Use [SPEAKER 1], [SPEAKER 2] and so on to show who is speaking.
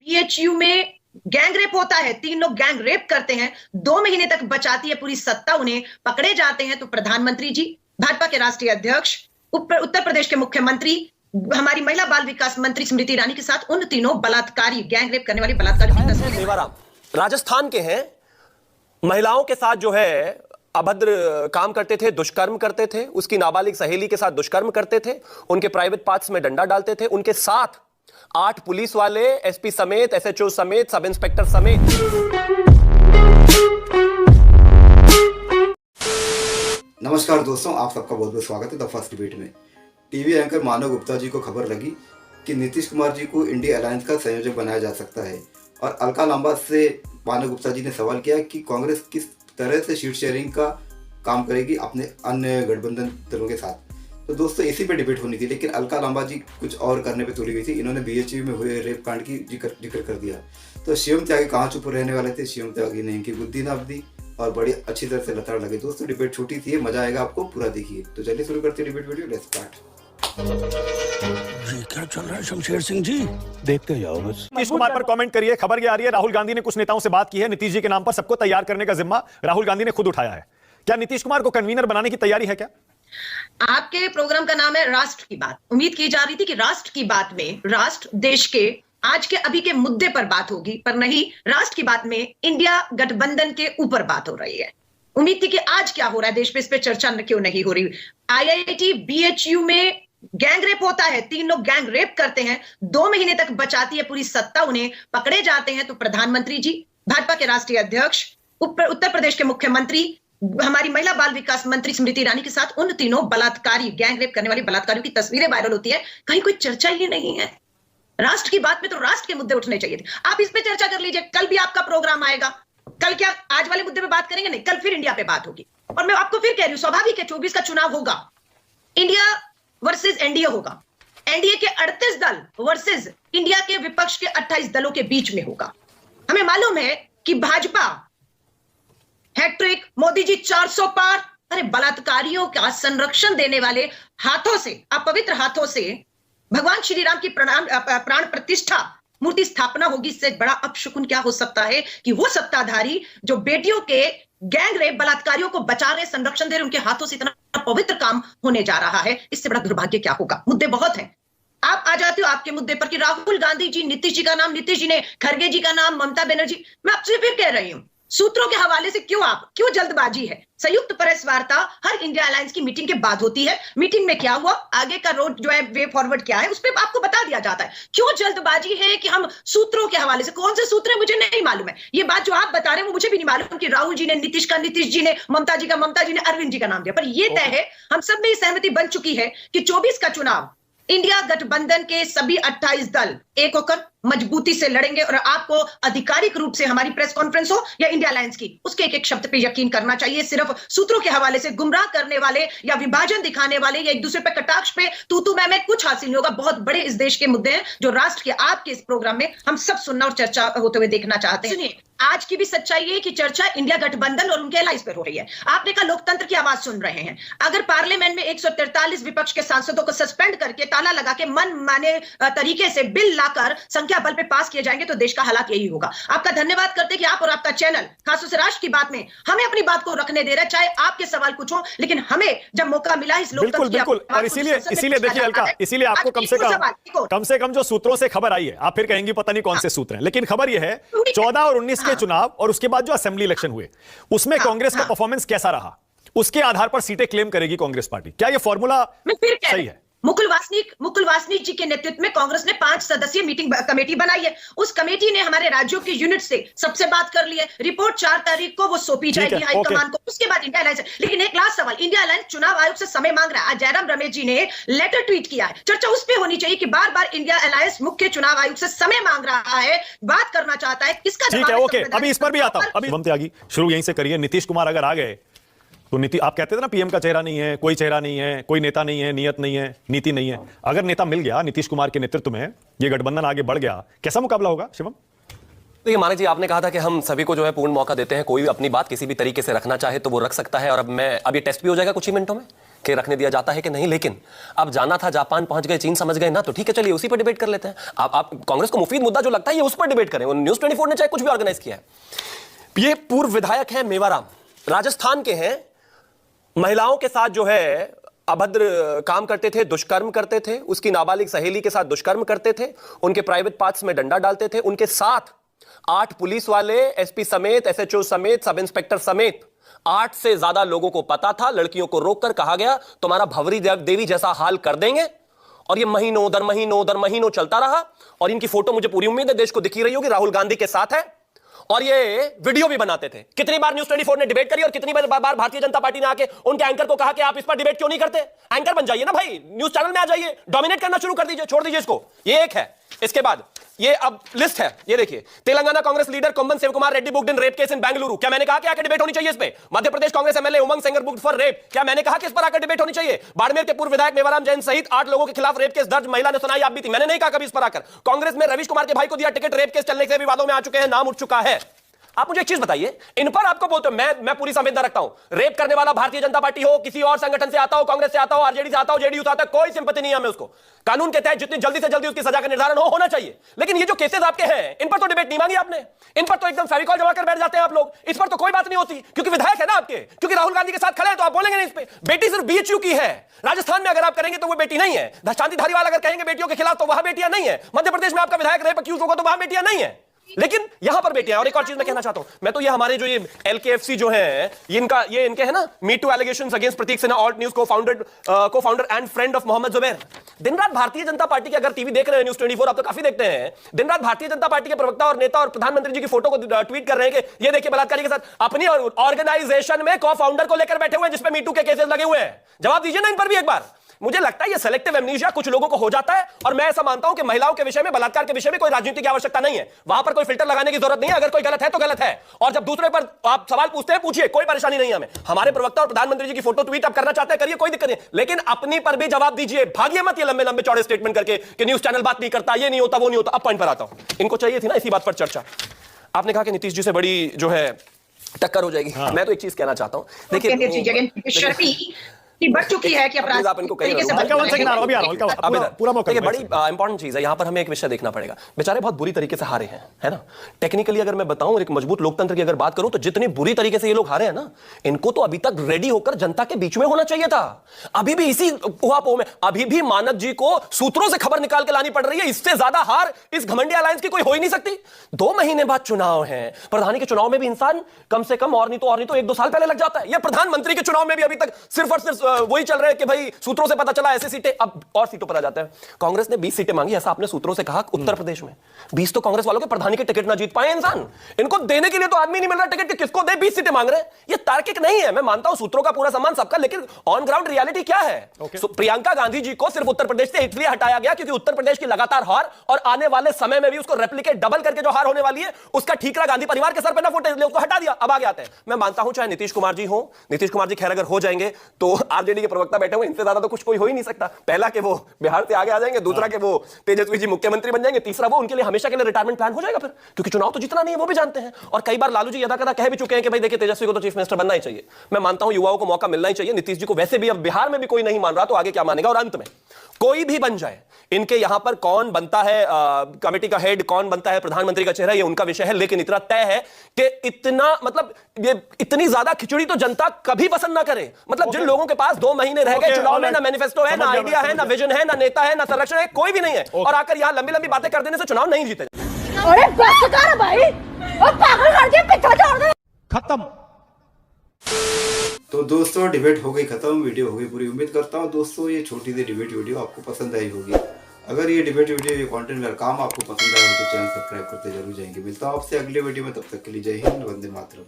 [SPEAKER 1] BHU में gang rape होता है, 3 लोग गैंग रेप करते हैं, 2 महीने तक बचाती है पूरी सत्ता, उन्हें पकड़े जाते हैं तो प्रधानमंत्री जी, भाजपा के राष्ट्रीय अध्यक्ष, उत्तर प्रदेश के मुख्यमंत्री, हमारी महिला बाल विकास मंत्री स्मृति ईरानी के साथ उन तीनों बलात्कारी, गैंग रेप करने वाली बलात्कारी
[SPEAKER 2] राजस्थान के हैं, महिलाओं के साथ जो है अभद्र काम करते थे, दुष्कर्म करते थे, उसकी नाबालिग सहेली के साथ दुष्कर्म करते थे, उनके प्राइवेट पार्ट्स में डंडा डालते थे, उनके साथ 8 पुलिस वाले, एसपी समेत, एसएचओ समेत, सब इंस्पेक्टर समेत।
[SPEAKER 3] नमस्कार दोस्तों, आप सबका बहुत बहुत स्वागत है द फर्स्ट डिबेट में। टीवी एंकर मानव गुप्ता जी को खबर लगी कि नीतीश कुमार जी को इंडिया अलायंस का संयोजक बनाया जा सकता है और अलका लांबा से मानव गुप्ता जी ने सवाल किया कि कांग्रेस किस तरह से सीट शेयरिंग का काम करेगी अपने अन्य गठबंधन दलों के साथ। तो दोस्तों इसी पे डिबेट होनी थी, लेकिन अलका लांबा जी कुछ और करने पे तुली हुई थी। इन्होंने बीएचयू में हुए रेप कांड की जिक्र कर दिया। तो शिवम त्यागी कहाँ चुप रहने वाले थे, शिवम त्यागी ने इनकी बुद्धि नाप दी और बड़ी अच्छी तरह से लताड़ लगे। दोस्तों डिबेट छोटी थी, मजा आएगा आपको, पूरा देखिए। तो चलिए शुरू करते हैं डिबेट वीडियो, लेट्स स्टार्ट।
[SPEAKER 4] ये क्या चल रहा है शमशेर सिंह जी, देखते जाओ बस।
[SPEAKER 5] नीतीश कुमार पर कमेंट करिए। खबर ये आ रही है राहुल गांधी ने कुछ नेताओं से बात की है, नीतीश जी के नाम पर सबको तैयार करने का जिम्मा राहुल गांधी ने खुद उठाया है। क्या नीतीश कुमार को कन्वीनर बनाने की तैयारी है क्या?
[SPEAKER 1] आपके प्रोग्राम का नाम है राष्ट्र की बात। उम्मीद की जा रही थी कि राष्ट्र की बात में राष्ट्र देश के आज के अभी के मुद्दे पर बात होगी, पर नहीं, राष्ट्र की बात में इंडिया गठबंधन के ऊपर बात हो रही है। उम्मीद थी कि आज क्या हो रहा है देश पे, इस पे चर्चा क्यों नहीं हो रही। आईआईटी बीएचयू में गैंग रेप होता है, 3 लोग गैंग रेप करते हैं, 2 महीने तक बचाती है पूरी सत्ता, उन्हें पकड़े जाते हैं तो प्रधानमंत्री जी, भाजपा के राष्ट्रीय अध्यक्ष, उत्तर प्रदेश के मुख्यमंत्री, हमारी महिला बाल विकास मंत्री स्मृति ईरानी के साथ उन तीनों बलात्कारी, गैंग रेप करने वाली बलात्कारियों की तस्वीरें वायरल होती है। कहीं कोई चर्चा ही नहीं है। राष्ट्र की बात में तो राष्ट्र के मुद्दे उठने चाहिए थे। आप इस पे चर्चा कर लीजिए। कल भी आपका प्रोग्राम आएगा। कल क्या आज वाले मुद्दे पे बात करेंगे? नहीं, कल फिर इंडिया पे बात होगी। और मैं आपको फिर कह रही हूं, स्वाभाविक है 24 का चुनाव होगा, इंडिया वर्सेस एनडीए होगा। एनडीए के 38 दल वर्सेस इंडिया के विपक्ष के 28 दलों के बीच में होगा। हमें मालूम है कि भाजपा हैट्रिक, मोदी जी 400 पार। अरे बलात्कारियों का संरक्षण देने वाले हाथों से, अपवित्र हाथों से भगवान श्री राम की प्राण प्रतिष्ठा मूर्ति स्थापना होगी। इससे बड़ा अपशकुन क्या हो सकता है कि वो सत्ताधारी जो बेटियों के गैंग रेप बलात्कारियों को बचा रहे, संरक्षण दे रहे, उनके हाथों से इतना पवित्र काम होने जा रहा है। इससे बड़ा दुर्भाग्य क्या होगा? मुद्दे बहुत हैं। आप आ जाते हो आपके मुद्दे पर कि राहुल गांधी जी, नीतीश जी का नाम, नीतीश जी ने खड़गे जी का नाम, ममता बनर्जी। मैं आपसे फिर कह रही हूं, सूत्रों के हवाले से क्यों जल्दबाजी है? संयुक्त प्रेस वार्ता हर इंडिया अलायंस की मीटिंग के बाद होती है। मीटिंग में क्या हुआ, आगे का रोड जो है, वे फॉरवर्ड क्या है, उस पर आपको बता दिया जाता है। क्यों जल्दबाजी है कि हम सूत्रों के हवाले से, कौन से सूत्र है मुझे नहीं मालूम है। ये बात जो आप बता रहे हैं वो मुझे भी नहीं मालूम कि राहुल जी ने नीतीश का नीतीश जी ने, ममता जी का ममता जी ने, अरविंद जी का नाम दिया। पर यह तय है, हम सब में सहमति बन चुकी है कि 24 का चुनाव इंडिया गठबंधन के सभी 28 दल एक होकर मजबूती से लड़ेंगे। और आपको आधिकारिक रूप से हमारी प्रेस कॉन्फ्रेंस हो या इंडिया अलायंस की, उसके एक एक शब्द पे यकीन करना चाहिए। सिर्फ सूत्रों के हवाले से गुमराह करने वाले या विभाजन दिखाने वाले या एक दूसरे पे कटाक्ष पे तू मैं कुछ हासिल नहीं होगा। बहुत बड़े इस देश के मुद्दे हैं जो राष्ट्र के आपके इस प्रोग्राम में हम सब सुनना और चर्चा होते हुए देखना चाहते हैं। सुनिए, आज की भी सच्चाई है कि चर्चा इंडिया गठबंधन और उनके अलायंस पर हो रही है। आपने कहा लोकतंत्र की आवाज सुन रहे हैं। अगर पार्लियामेंट में 143 विपक्ष के सांसदों को सस्पेंड करके, ताला लगा के, मन माने तरीके से बिल लाकर संख्या बल पे पास किए जाएंगे तो देश का हालात यही होगा। आपका धन्यवाद करते कि आप और आपका चैनल खासतौर से राष्ट्र की बात में हमें अपनी बात को रखने दे रहा है, चाहे आपके सवाल कुछ हो, लेकिन हमें जब मौका मिला इस लोकतंत्र
[SPEAKER 5] बिल्कुल, और इसीलिए देखिए अलका, इसीलिए आपको कम से कम जो सूत्रों से खबर आई है, आप फिर कहेंगे पता नहीं कौन से सूत्र हैं, लेकिन खबर यह है 14 और 19 के चुनाव और उसके बाद जो असेंबली इलेक्शन हुए उसमें कांग्रेस का परफॉर्मेंस कैसा रहा, उसके आधार पर सीटें क्लेम करेगी कांग्रेस पार्टी। क्या यह फॉर्मूला सही है?
[SPEAKER 1] मुकुल वासनिक जी के नेतृत्व में कांग्रेस ने 5 सदस्यीय मीटिंग कमेटी बनाई है। उस कमेटी ने हमारे राज्यों के यूनिट से सबसे बात कर ली है। रिपोर्ट 4 तारीख को वो सौंपी जाएगी हाईकमान को। उसके बाद इंडिया अलायंस। लेकिन एक लास्ट सवाल, इंडिया अलायंस चुनाव आयोग से समय मांग रहा है। आज जयराम रमेश जी ने लेटर ट्वीट किया है। चर्चा उस पर होनी चाहिए कि बार बार इंडिया अलायंस मुख्य चुनाव आयोग से समय मांग रहा है, बात करना चाहता है, किसका
[SPEAKER 5] ठीक है, ओके, अभी इस पर भी आता हूं। अभी शिवम त्यागी शुरू यहीं से करिए। नीतीश कुमार अगर आ गए तो नीति, आप कहते थे ना पीएम का चेहरा नहीं है, कोई चेहरा नहीं है, कोई नेता नहीं है, नियत नहीं है, नीति नहीं है। अगर नेता मिल गया नीतीश कुमार के नेतृत्व में, ये गठबंधन आगे बढ़ गया, कैसा मुकाबला होगा शिवम?
[SPEAKER 2] देखिए मानिक जी, आपने कहा था कि हम सभी को जो है पूर्ण मौका देते हैं, कोई अपनी बात किसी भी तरीके से रखना चाहे तो वो रख सकता है। और अब ये टेस्ट भी हो जाएगा कुछ ही मिनटों में के रखने दिया जाता है कि नहीं। लेकिन अब जाना था, जापान पहुंच गए, चीन समझ गए ना, तो ठीक है, चलिए उसी पर डिबेट कर लेते हैं। आप कांग्रेस को मुफीद मुद्दा जो लगता है ये उस पर डिबेट करें। न्यूज़ 24 ने चाहे कुछ भी ऑर्गेनाइज किया है। ये पूर्व विधायक हैं मेवाराम, राजस्थान के हैं, महिलाओं के साथ जो है अभद्र काम करते थे, दुष्कर्म करते थे, उसकी नाबालिग सहेली के साथ दुष्कर्म करते थे, उनके प्राइवेट पार्ट्स में डंडा डालते थे। उनके साथ 8 पुलिस वाले, एसपी समेत, एसएचओ समेत, सब इंस्पेक्टर समेत 8 से ज्यादा लोगों को पता था। लड़कियों को रोककर कहा गया तुम्हारा भंवरी देवी जैसा हाल कर देंगे। और ये महीनों दर महीनों चलता रहा। और इनकी फोटो मुझे पूरी उम्मीद है देश को दिखी रही होगी, राहुल गांधी के साथ है। और ये वीडियो भी बनाते थे। कितनी बार न्यूज़ 24 ने डिबेट करी और कितनी बार भारतीय जनता पार्टी ने आके उनके एंकर को कहा कि आप इस पर डिबेट क्यों नहीं करते। एंकर बन जाइए ना भाई, न्यूज़ चैनल में आ जाइए, डोमिनेट करना शुरू कर दीजिए, छोड़ दीजिए इसको। ये एक है। इसके बाद ये अब लिस्ट है, ये देखिए। Telangana Congress leader Komban Shivakumar Reddy booked in rape case in Bengaluru. क्या मैंने कहा कि आकर डिबेट होनी चाहिए इस पे? Madhya Pradesh Congress MLA Umang Sengar booked for rape. क्या मैंने कहा कि इस पर आकर डिबेट होनी चाहिए? बाड़मेर के पूर्व विधायक मेवाराम जैन सहित 8 लोगों के खिलाफ रेप केस दर्ज, महिला ने सुनाई आप बीती। मैंने नहीं कहा कभी इस पर आकर। कांग्रेस में रवीश कुमार के भाई को दिया टिकट, रेप केस चलने से विवादों में आ चुके हैं, नाम उठ चुका है। आप मुझे एक चीज बताइए, इन पर आपको बोलते हो मैं पूरी संवेदना रखता हूं। रेप करने वाला भारतीय जनता पार्टी हो, किसी और संगठन से आता हो, कांग्रेस से आता हो, आरजेडी से आता हो, जेडीयू से आता हो, कोई सिंपैथी नहीं है हमें उसको। कानून के तहत जितनी जल्दी से जल्दी उसकी सजा का निर्धारण होना चाहिए। लेकिन ये जो केसेस आपके हैं, इन पर तो डिबेट नहीं मांगी आपने। इन पर तो एकदम फेविकॉल जमा कर बैठ जाते हैं आप लोग। इस पर तो कोई बात नहीं होती, क्योंकि विधायक है ना आपके, क्योंकि राहुल गांधी के साथ खड़े हैं तो आप बोलेंगे नहीं इस पे। बेटी सिर्फ बीएचयू की है। राजस्थान में अगर आप करेंगे तो वो बेटी नहीं है। शांति धारीवाल अगर कहेंगे बेटियों के खिलाफ तो वहां बेटियां नहीं है। मध्य प्रदेश में आपका विधायक रेप अक्यूज होगा तो वहां बेटियां नहीं है, लेकिन यहां पर बेटियां। और एक और चीज मैं कहना चाहता हूं, मैं तो ये हमारे जो ये एलकेएफसी जो है, ये इनके है ना me too allegations against Pratik Sinha, Alt News cofounder and friend of Mohammed Zubair. दिन रात भारतीय जनता पार्टी के, अगर टीवी देख रहे हैं न्यूज़ 24 आप तो काफी देखते हैं, दिन रात भारतीय जनता पार्टी के प्रवक्ता और नेता और प्रधानमंत्री जी की फोटो को ट्वीट कर रहे हैं कि ये देखिए बलात्कारी के साथ अपनी ऑर्गेनाइजेशन में को-फाउंडर को लेकर बैठे हुए हैं जिसपे मी टू के केसेस लगे हुए हैं। जवाब दीजिए ना इन पर भी एक बार। मुझे लगता है ये सेलेक्टिव एमनीशिया कुछ लोगों को हो जाता है। और मैं ऐसा मानता हूं कि महिलाओं के विषय में, बलात्कार के विषय में कोई राजनीति की आवश्यकता नहीं है। वहां पर कोई फिल्टर लगाने की जरूरत नहीं है। अगर कोई गलत है तो गलत है, और जब दूसरे पर आप सवाल पूछते हैं पूछिए, कोई परेशानी नहीं है हमें। हमारे प्रवक्ता और प्रधानमंत्री जी की फोटो ट्वीट आप करना चाहते हैं करिए, कोई दिक्कत नहीं, लेकिन अपनी पर भी जवाब दीजिए। भागिए मत ये लंबे लंबे चौड़े स्टेटमेंट करके कि न्यूज चैनल बात नहीं करता, ये नहीं होता, वो नहीं होता। अब पॉइंट पर आता हूं, इनको चाहिए थी ना इसी बात पर चर्चा। आपने कहा कि नीतीश जी से बड़ी जो है टक्कर हो जाएगी। मैं तो एक चीज कहना चाहता हूं, देखिए
[SPEAKER 1] बढ़ चुकी है कि अपराध
[SPEAKER 2] आप इनको
[SPEAKER 1] तरीके से
[SPEAKER 5] पूरा मौका।
[SPEAKER 2] बड़ी इंपॉर्टेंट चीज है, यहां पर हमें एक विषय देखना पड़ेगा। बेचारे बहुत बुरी तरीके से हारे हैं, है ना। टेक्निकली अगर मैं बताऊं, एक मजबूत लोकतंत्र की अगर बात करूं, तो जितनी बुरी तरीके से ये लोग हारे हैं ना, इनको तो अभी तक रेडी होकर जनता के बीच में होना चाहिए था। अभी भी इसी उहापोह में, अभी भी मानव जी को सूत्रों से खबर निकाल के लानी पड़ रही है। इससे ज्यादा हार इस घमंडी अलायंस की कोई हो ही नहीं सकती। 2 महीने बाद चुनाव है, प्रधानी के चुनाव में भी इंसान कम से कम और नहीं तो 1-2 साल पहले लग जाता है। यह प्रधानमंत्री के चुनाव में भी अभी तक सिर्फ और सिर्फ वही चल रहे हैं कि भाई सूत्रों से पता चला ऐसे सीटें, अब और सीटों पर आ जाते हैं। कांग्रेस ने 20 सीटें मांगी, ऐसा आपने सूत्रों से कहा। उत्तर प्रदेश में 20 तो कांग्रेस वालों के प्रधानी के टिकट ना जीत पाए इंसान। इनको देने के लिए तो आदमी नहीं मिल रहा टिकट कि किसको दे, 20 सीटें मांग रहे हैं। ये तार्किक नहीं है। मैं मानता हूं सूत्रों का पूरा सम्मान सबका, लेकिन ऑन ग्राउंड रियलिटी क्या है? प्रियंका गांधी जी को सिर्फ उत्तर प्रदेश से इसलिए हटाया गया क्योंकि उत्तर प्रदेश की लगातार हार और आने वाले समय में भी उसको रेप्लिकेट डबल करके जो हार होने वाली है उसका ठीकरा गांधी परिवार के सर पर ना फूटे, इसलिए उसको हटा दिया। अब आगे आते हैं। मैं मानता हूं चाहे नीतीश कुमार जी हो, नीतीश कुमार जी खैर अगर हो जाएंगे तो आरजेडी के प्रवक्ता बैठे हुए, इनसे ज्यादा तो कुछ कोई हो ही नहीं सकता। पहला कि वो बिहार से आगे आ जाएंगे, दूसरा कि वो तेजस्वी जी मुख्यमंत्री बन जाएंगे, तीसरा वो उनके लिए हमेशा के लिए रिटायरमेंट प्लान हो जाएगा फिर, क्योंकि चुनाव तो जीतना नहीं है वो भी जानते हैं। और कई बार लालू जी यदा-कदा कह भी चुके हैं कि भाई देखिए तेजस्वी को तो चीफ मिनिस्टर बनना ही चाहिए। मैं मानता हूं युवाओं को मौका मिलना ही चाहिए। नीतीश जी को वैसे भी अब बिहार में भी कोई नहीं मान रहा, तो आगे क्या मानेगा। और अंत में कोई भी बन जाए, इनके यहां पर कौन बनता है कमेटी का हेड, कौन बनता है प्रधानमंत्री का चेहरा, ये उनका विषय है। लेकिन इतना तय है कि इतना मतलब ये इतनी ज्यादा खिचड़ी तो जनता कभी पसंद ना करे। मतलब जिन लोगों के पास 2 महीने रह गए चुनाव में, ना मैनिफेस्टो है, ना आइडिया है, ना विजन है, ना नेता है, ना संरक्षण है, कोई भी नहीं है, और आकर यहां लंबी लंबी बातें कर देने से चुनाव नहीं जीते।
[SPEAKER 6] अरे बस कर भाई, अब पागल कर दिया, पीछे छोड़ दे।
[SPEAKER 5] खत्म।
[SPEAKER 3] तो दोस्तों डिबेट हो गई खत्म, वीडियो हो गई पूरी। उम्मीद करता हूँ दोस्तों ये छोटी सी डिबेट वीडियो आपको पसंद आई होगी। अगर ये डिबेट वीडियो, ये कंटेंट मेरा काम आपको पसंद आया तो चैनल सब्सक्राइब करते जरूर जाएंगे। मिलता हूँ आपसे अगले वीडियो में, तब तक के लिए जय हिंद, वंदे मातरम।